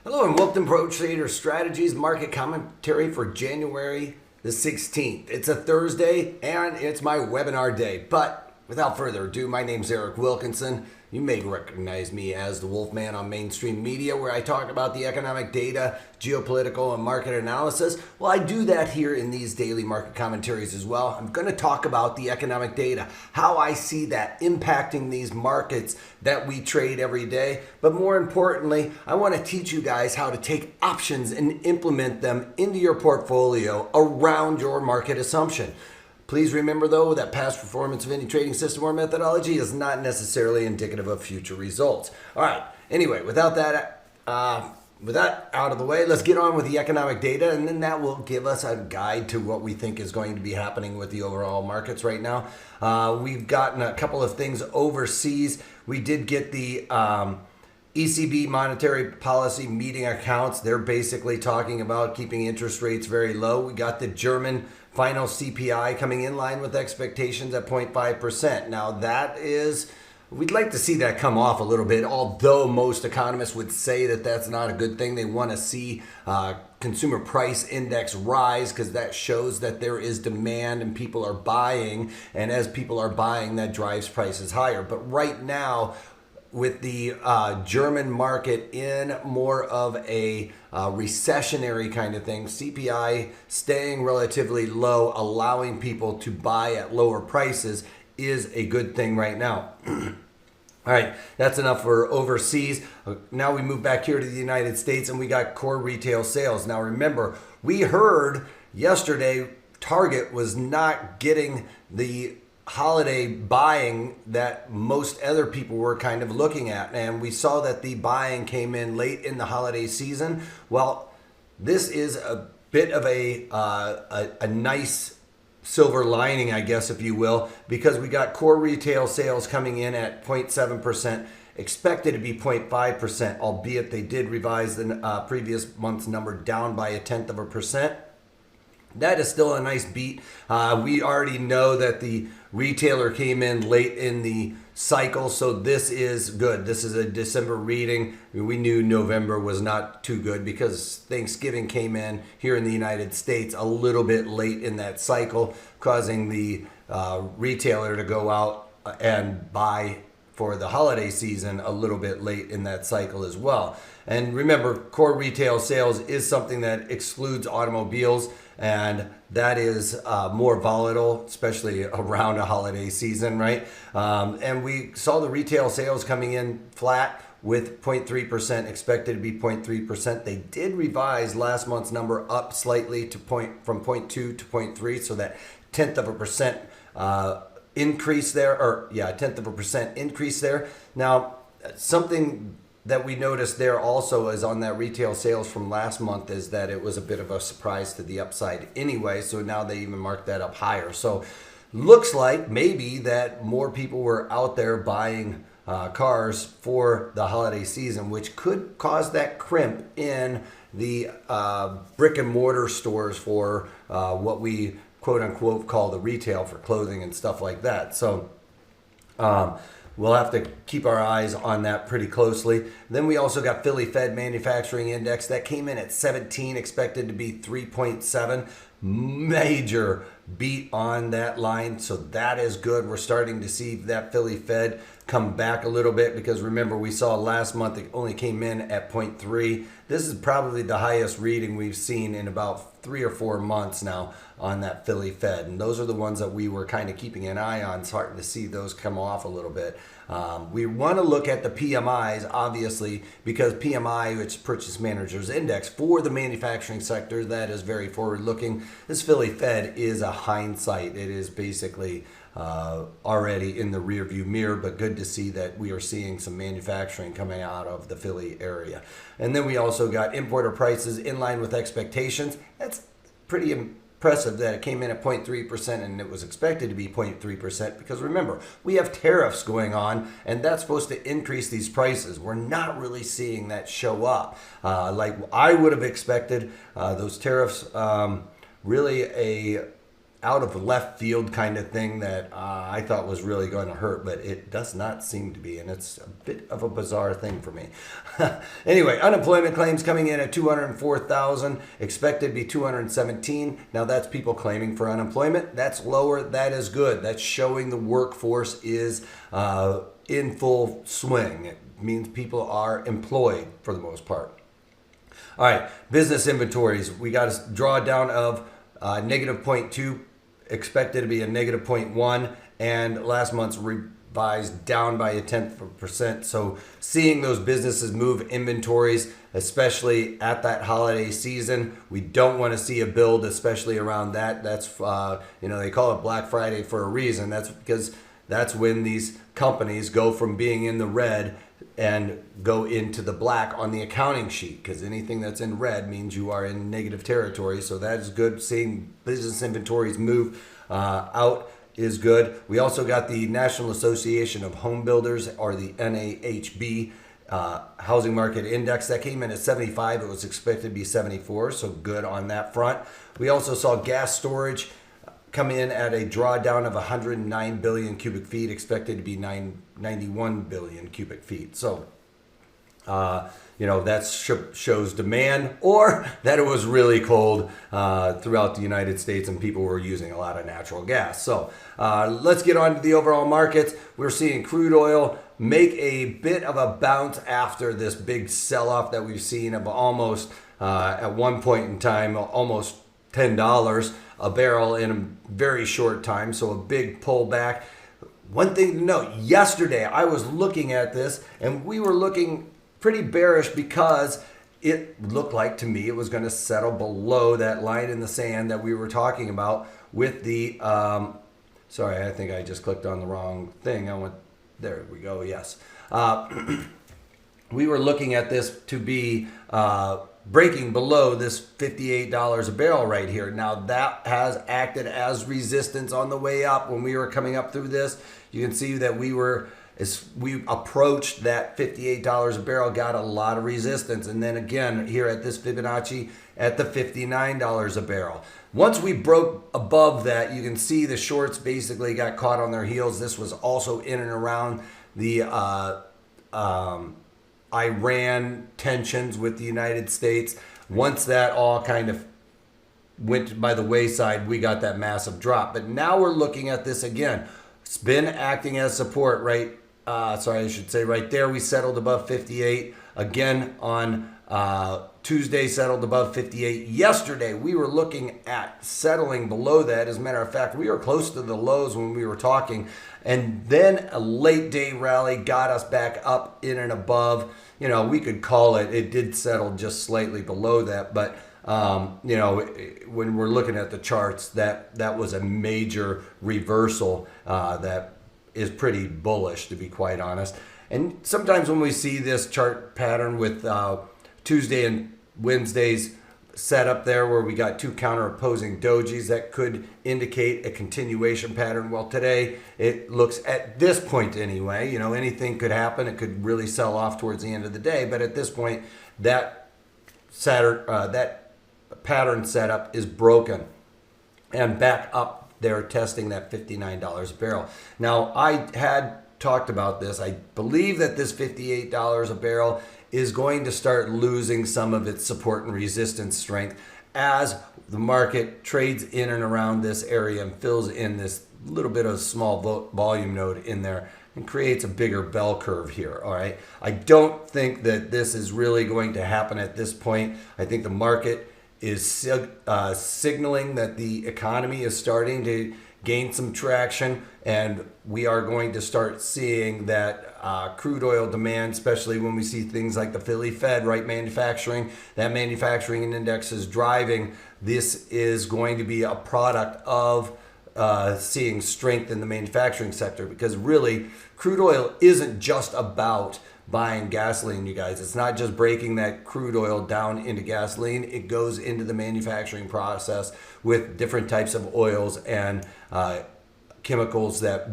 Hello and welcome to Pro Trader Strategies market commentary for January the 16th. It's a Thursday and it's my webinar day. But without further ado, my name's Eric Wilkinson. You may recognize me as the Wolfman on mainstream media, where I talk about the economic data, geopolitical, and market analysis. Well, I do that here in these daily market commentaries as well. I'm going to talk about the economic data, how I see that impacting these markets that we trade every day. But more importantly, I want to teach you guys how to take options and implement them into your portfolio around your market assumption. Please remember, though, that past performance of any trading system or methodology is not necessarily indicative of future results. All right. Anyway, with that out of the way, let's get on with the economic data, and then that will give us a guide to what we think is going to be happening with the overall markets right now. We've gotten a couple of things overseas. We did get the ECB monetary policy meeting accounts. They're basically talking about keeping interest rates very low. We got the German final CPI coming in line with expectations at 0.5%. Now that is, we'd like to see that come off a little bit, although most economists would say that that's not a good thing. They want to see consumer price index rise because that shows that there is demand and people are buying. And as people are buying, that drives prices higher. But right now, with the German market in more of a recessionary kind of thing, CPI staying relatively low, allowing people to buy at lower prices is a good thing right now. All right, that's enough for overseas. Now we move back here to the United States and we got core retail sales. Now remember, we heard yesterday Target was not getting the holiday buying that most other people were kind of looking at, and we saw that the buying came in late in the holiday season. Well, this is a bit of a nice silver lining, I guess, if you will, because we got core retail sales coming in at 0.7%, expected to be 0.5%, albeit they did revise the previous month's number down by 0.1%. That is still a nice beat. We already know that the retailer came in late in the cycle, so this is good. This is a December reading. We knew November was not too good because Thanksgiving came in here in the United States a little bit late in that cycle, causing the retailer to go out and buy for the holiday season a little bit late in that cycle as well. And remember, core retail sales is something that excludes automobiles, and that is more volatile, especially around a holiday season, right? And we saw the retail sales coming in flat with 0.3%, expected to be 0.3%. They did revise last month's number up slightly to from 0.2 to 0.3, so that 0.1% increase there, or yeah, 0.1% increase there. Now, something that we noticed there also is on that retail sales from last month is that it was a bit of a surprise to the upside anyway, so now they even marked that up higher. So looks like maybe that more people were out there buying cars for the holiday season, which could cause that crimp in the brick and mortar stores for what we quote unquote call the retail for clothing and stuff like that. So we'll have to keep our eyes on that pretty closely. Then we also got Philly Fed Manufacturing Index that came in at 17, expected to be 3.7. Major beat on that line, so that is good. We're starting to see that Philly Fed come back a little bit because remember we saw last month it only came in at 0.3. This is probably the highest reading we've seen in about 3 or 4 months now on that Philly Fed, and those are the ones that we were kind of keeping an eye on, starting to see those come off a little bit. We want to look at the PMIs, obviously, because PMI, which is Purchase Managers Index for the manufacturing sector, that is very forward-looking. This Philly Fed is a hindsight. It is basically already in the rearview mirror, but good to see that we are seeing some manufacturing coming out of the Philly area. And then we also got importer prices in line with expectations. That's pretty impressive that it came in at 0.3% and it was expected to be 0.3% because remember, we have tariffs going on and that's supposed to increase these prices. We're not really seeing that show up like I would have expected. Those tariffs really out of left field kind of thing that I thought was really going to hurt, but it does not seem to be, and it's a bit of a bizarre thing for me. Anyway, unemployment claims coming in at 204,000, expected to be 217. Now that's people claiming for unemployment. That's lower. That is good. That's showing the workforce is in full swing. It means people are employed for the most part. All right, business inventories. We got a drawdown of negative 0.2, expected to be a negative 0.1, and last month's revised down by 0.1%. So seeing those businesses move inventories, especially at that holiday season, we don't want to see a build, especially around that. That's, they call it Black Friday for a reason. That's because that's when these companies go from being in the red and go into the black on the accounting sheet, because anything that's in red means you are in negative territory. So that is good. Seeing business inventories move out is good. We also got the National Association of Home Builders, or the NAHB, housing market index that came in at 75. It was expected to be 74, so good on that front. We also saw gas storage come in at a drawdown of 109 billion cubic feet, expected to be 91 billion cubic feet. So, that shows demand, or that it was really cold throughout the United States and people were using a lot of natural gas. So let's get on to the overall markets. We're seeing crude oil make a bit of a bounce after this big sell-off that we've seen of almost, at one point in time, almost $10 a barrel in a very short time, so a big pullback. One thing to note, yesterday I was looking at this and we were looking pretty bearish because it looked like to me it was going to settle below that line in the sand that we were talking about with the, sorry, I think I just clicked on the wrong thing. There we go, yes. We were looking at this to be breaking below this $58 a barrel right here. Now that has acted as resistance on the way up. When we were coming up through this, you can see that as we approached that $58 a barrel, got a lot of resistance. And then again, here at this Fibonacci at the $59 a barrel. Once we broke above that, you can see the shorts basically got caught on their heels. This was also in and around the Iran tensions with the United States. Once that all kind of went by the wayside, we got that massive drop. But now we're looking at this again. It's been acting as support, right? Right there we settled above 58. Again on Tuesday settled above 58. Yesterday we were looking at settling below that. As a matter of fact, we were close to the lows when we were talking. And then a late day rally got us back up in and above. We could call it did settle just slightly below that. But, when we're looking at the charts, that was a major reversal that is pretty bullish, to be quite honest. And sometimes when we see this chart pattern with Tuesday and Wednesday's setup there where we got two counter opposing dojis, that could indicate a continuation pattern. Well, today it looks, at this point anyway, anything could happen. It could really sell off towards the end of the day. But at this point, that pattern setup is broken and back up there testing that $59 a barrel. Now, I had talked about this. I believe that this $58 a barrel is going to start losing some of its support and resistance strength as the market trades in and around this area and fills in this little bit of small volume node in there and creates a bigger bell curve here. All right. I don't think that this is really going to happen at this point. I think the market is signaling that the economy is starting to gain some traction, and we are going to start seeing that crude oil demand, especially when we see things like the Philly Fed, right, manufacturing, that manufacturing index is driving. This is going to be a product of seeing strength in the manufacturing sector, because really crude oil isn't just about buying gasoline, you guys. It's not just breaking that crude oil down into gasoline. It goes into the manufacturing process with different types of oils and chemicals that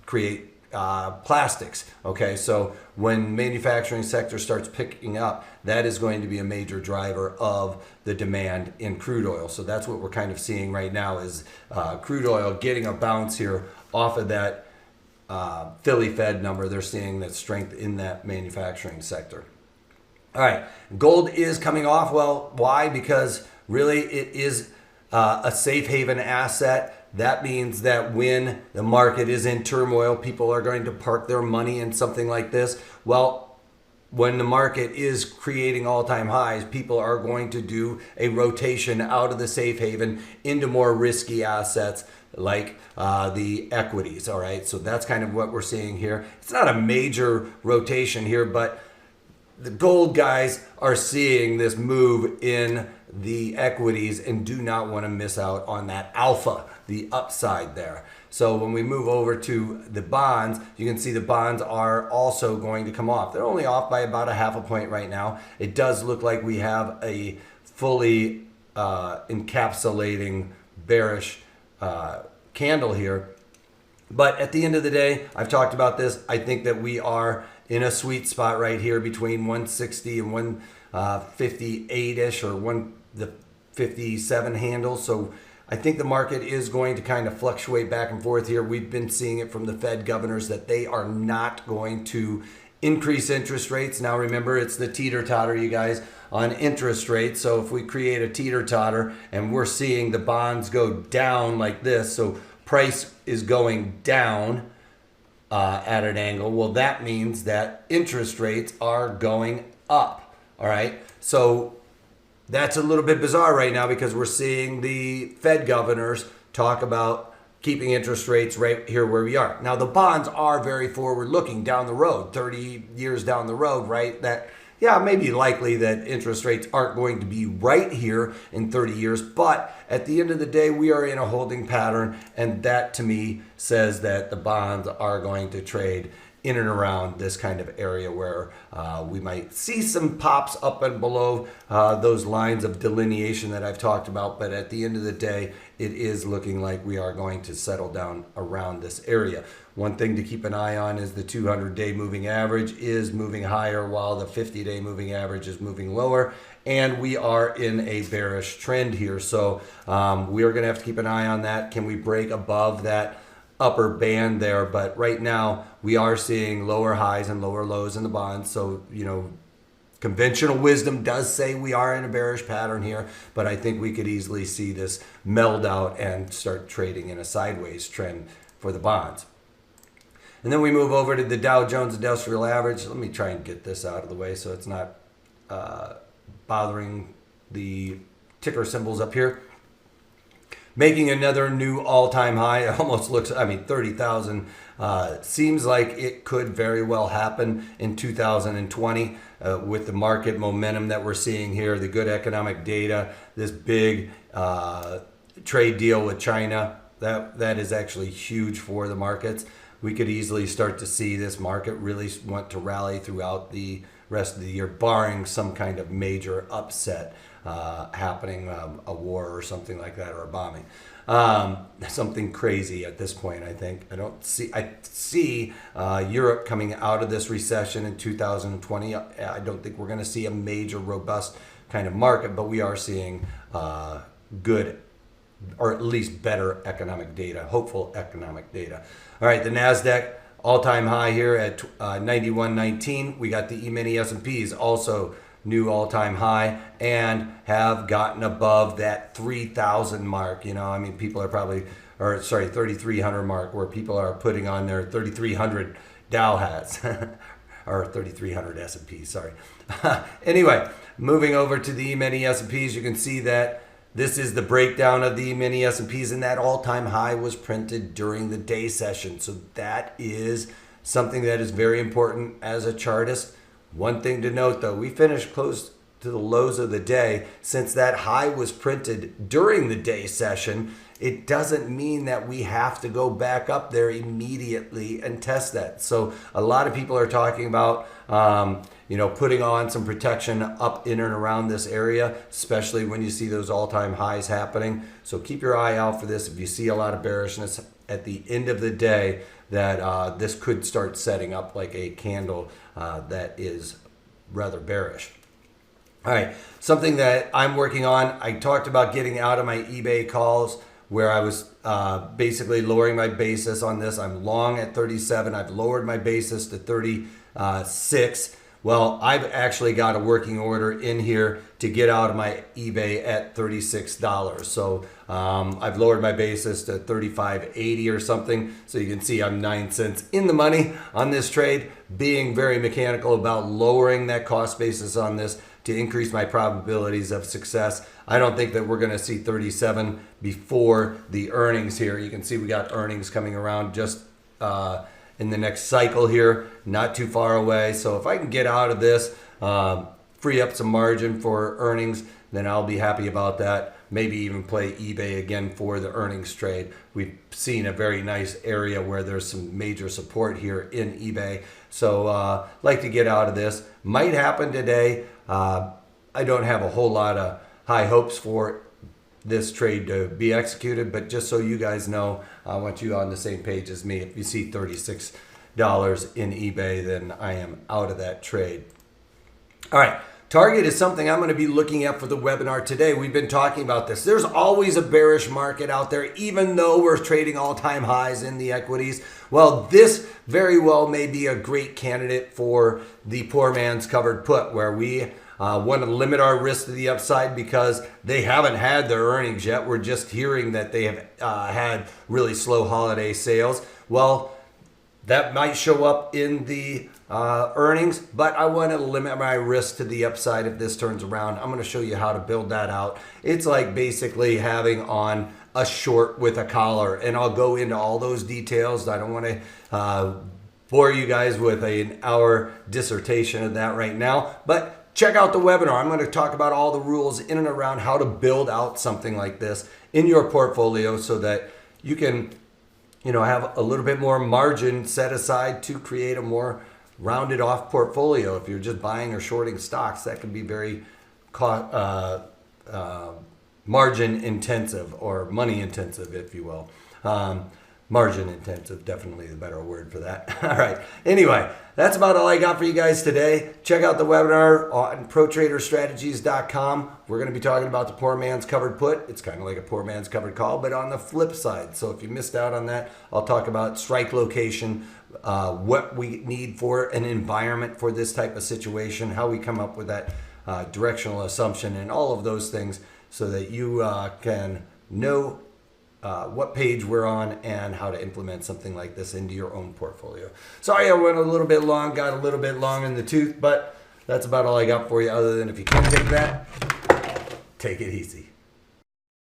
create plastics. Okay, so when manufacturing sector starts picking up, that is going to be a major driver of the demand in crude oil. So that's what we're kind of seeing right now is crude oil getting a bounce here off of that Philly Fed number. They're seeing that strength in that manufacturing sector. All right, gold is coming off. Well, why? Because really it is a safe haven asset. That means that when the market is in turmoil, people are going to park their money in something like this. Well, when the market is creating all-time highs, people are going to do a rotation out of the safe haven into more risky assets like the equities. All right, so that's kind of what we're seeing here. It's not a major rotation here, but the gold guys are seeing this move in the equities and do not want to miss out on that alpha, the upside there. So when we move over to the bonds, you can see the bonds are also going to come off. They're only off by about a half a point right now. It does look like we have a fully encapsulating bearish candle here. But at the end of the day, I've talked about this. I think that we are in a sweet spot right here between 160 and 158-ish or the 57 handle. So I think the market is going to kind of fluctuate back and forth here. We've been seeing it from the Fed governors that they are not going to increase interest rates. Now remember, it's the teeter-totter, you guys, on interest rates. So if we create a teeter-totter and we're seeing the bonds go down like this, so price is going down at an angle, well, that means that interest rates are going up. All right, so that's a little bit bizarre right now because we're seeing the Fed governors talk about keeping interest rates right here where we are. Now, the bonds are very forward-looking down the road, 30 years down the road, right? That, yeah, maybe likely that interest rates aren't going to be right here in 30 years, but at the end of the day, we are in a holding pattern, and that to me says that the bonds are going to trade in and around this kind of area where we might see some pops up and below those lines of delineation that I've talked about. But at the end of the day, it is looking like we are going to settle down around this area. One thing to keep an eye on is the 200-day moving average is moving higher while the 50-day moving average is moving lower. And we are in a bearish trend here. So we are going to have to keep an eye on that. Can we break above that upper band there? But right now we are seeing lower highs and lower lows in the bonds. So, you know, conventional wisdom does say we are in a bearish pattern here, but I think we could easily see this meld out and start trading in a sideways trend for the bonds. And then we move over to the Dow Jones Industrial Average. Let me try and get this out of the way so it's not bothering the ticker symbols up here. Making another new all-time high. It almost looks, 30,000 seems like it could very well happen in 2020 with the market momentum that we're seeing here, the good economic data, this big trade deal with China. That is actually huge for the markets. We could easily start to see this market really want to rally throughout the rest of the year, barring some kind of major upset happening, a war or something like that, or a bombing. Something crazy at this point, I think. I see Europe coming out of this recession in 2020. I don't think we're going to see a major robust kind of market, but we are seeing good, or at least better economic data, hopeful economic data. All right, the NASDAQ all-time high here at 91.19. We got the E-mini S&Ps also new all-time high and have gotten above that 3,000 mark. You know, people are probably, 3,300 mark, where people are putting on their 3,300 Dow hats or 3,300 S&Ps, sorry. Anyway, moving over to the E-mini S&Ps, you can see that this is the breakdown of the E-mini S&Ps, and that all-time high was printed during the day session. So that is something that is very important as a chartist. One thing to note, though, we finished close to the lows of the day. Since that high was printed during the day session, it doesn't mean that we have to go back up there immediately and test that. So a lot of people are talking about, putting on some protection up in and around this area, especially when you see those all-time highs happening. So keep your eye out for this. If you see a lot of bearishness at the end of the day that this could start setting up like a candle that is rather bearish. All right, something that I'm working on, I talked about getting out of my eBay calls where I was basically lowering my basis on this. I'm long at 37. I've lowered my basis to 36. Well, I've actually got a working order in here to get out of my eBay at $36. So I've lowered my basis to $35.80 or something. So you can see I'm 9 cents in the money on this trade, being very mechanical about lowering that cost basis on this to increase my probabilities of success. I don't think that we're going to see 37 before the earnings here. You can see we got earnings coming around just in the next cycle here, not too far away. So if I can get out of this, free up some margin for earnings, then I'll be happy about that. Maybe even play eBay again for the earnings trade. We've seen a very nice area where there's some major support here in eBay. So like to get out of this. Might happen today. I don't have a whole lot of high hopes for this trade to be executed, but just so you guys know, I want you on the same page as me. If you see $36 in eBay, then I am out of that trade. All right, target is something I'm going to be looking at for the webinar today. We've been talking about this. There's always a bearish market out there, even though we're trading all-time highs in the equities. Well, this very well may be a great candidate for the poor man's covered put, where we want to limit our risk to the upside because they haven't had their earnings yet. We're just hearing that they have had really slow holiday sales. Well, that might show up in the earnings, but I want to limit my risk to the upside if this turns around. I'm going to show you how to build that out. It's like basically having on a short with a collar, and I'll go into all those details. I don't want to bore you guys with an hour dissertation of that right now, but check out the webinar. I'm going to talk about all the rules in and around how to build out something like this in your portfolio so that you can, have a little bit more margin set aside to create a more rounded off portfolio. If you're just buying or shorting stocks, that can be very margin intensive or money intensive, if you will. Margin intensive, definitely the better word for that. All right. Anyway, that's about all I got for you guys today. Check out the webinar on protraderstrategies.com. We're going to be talking about the poor man's covered put. It's kind of like a poor man's covered call, but on the flip side. So if you missed out on that, I'll talk about strike location, what we need for an environment for this type of situation, how we come up with that directional assumption, and all of those things so that you can know what page we're on and how to implement something like this into your own portfolio. Sorry I went a little bit long, got a little bit long in the tooth, but that's about all I got for you, other than if you can't take that, take it easy.